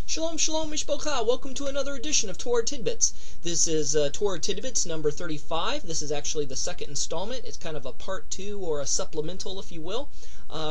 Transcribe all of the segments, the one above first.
Shalom, shalom, mishpocha. Welcome to another edition of Torah Tidbits. This is Torah Tidbits number 35. This is actually the second installment. It's kind of a part 2 or a supplemental, if you will,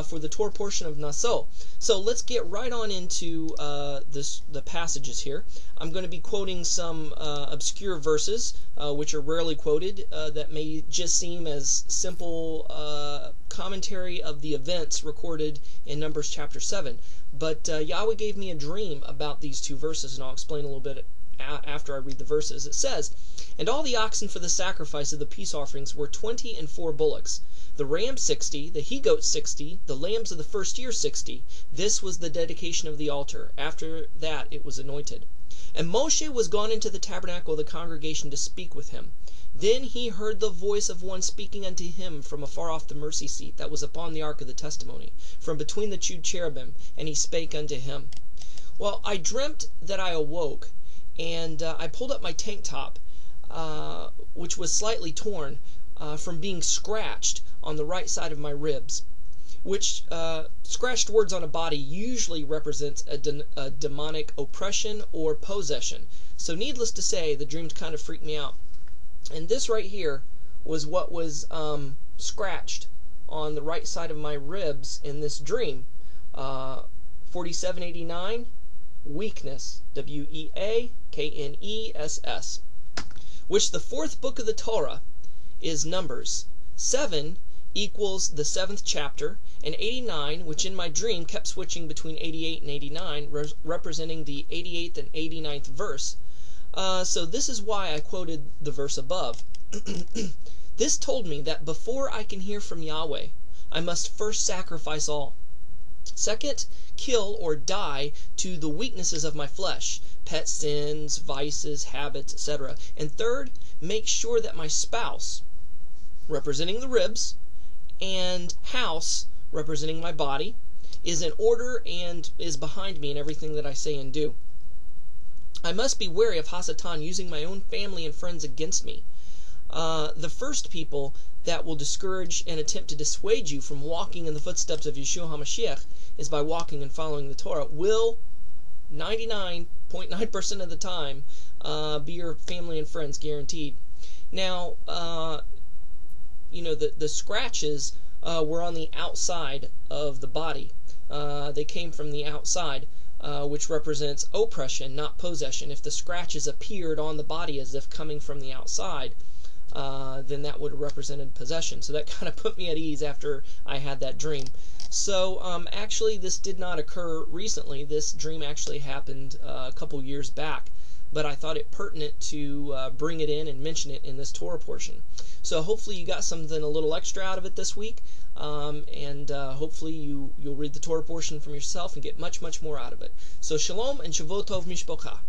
for the Torah portion of Naso. So let's get right on into the passages here. I'm going to be quoting some obscure verses, which are rarely quoted, that may just seem as simple commentary of the events recorded in Numbers chapter 7. But Yahweh gave me a dream about these two verses, and I'll explain a little bit after I read the verses. It says, "And all the oxen for the sacrifice of the peace offerings were 20 and 4 bullocks, the ram 60, the he-goat 60, the lambs of the first year 60. This was the dedication of the altar. After that it was anointed. And Moshe was gone into the tabernacle of the congregation to speak with him. Then he heard the voice of one speaking unto him from afar off the mercy seat that was upon the ark of the testimony, from between the two cherubim, and he spake unto him." Well, I dreamt that I awoke, and I pulled up my tank top, which was slightly torn from being scratched on the right side of my ribs, which scratched words on a body usually represents a demonic oppression or possession. So needless to say, the dreams kind of freaked me out. And this right here was what was scratched on the right side of my ribs in this dream. 4789, weakness, W-E-A-K-N-E-S-S, which the fourth book of the Torah is Numbers. 7 equals the 7th chapter, and 89, which in my dream kept switching between 88 and 89, representing the 88th and 89th verse. So this is why I quoted the verse above. This told me that before I can hear from Yahweh, I must first sacrifice all. Second, kill or die to the weaknesses of my flesh, pet sins, vices, habits, etc. And third, make sure that my spouse, representing the ribs, and house, representing my body, is in order and is behind me in everything that I say and do. I must be wary of Hasatan using my own family and friends against me. The first people that will discourage and attempt to dissuade you from walking in the footsteps of Yeshua HaMashiach is by walking and following the Torah, will 99.9% of the time be your family and friends, guaranteed. Now, the scratches were on the outside of the body. They came from the outside, which represents oppression, not possession. If the scratches appeared on the body as if coming from the outside, then that would have represented possession. So that kind of put me at ease after I had that dream. So actually this did not occur recently. This dream actually happened a couple years back, but I thought it pertinent to bring it in and mention it in this Torah portion. So hopefully you got something a little extra out of it this week, and hopefully you'll read the Torah portion from yourself and get much, much more out of it. So shalom and Shavuot Tov Mishpocha.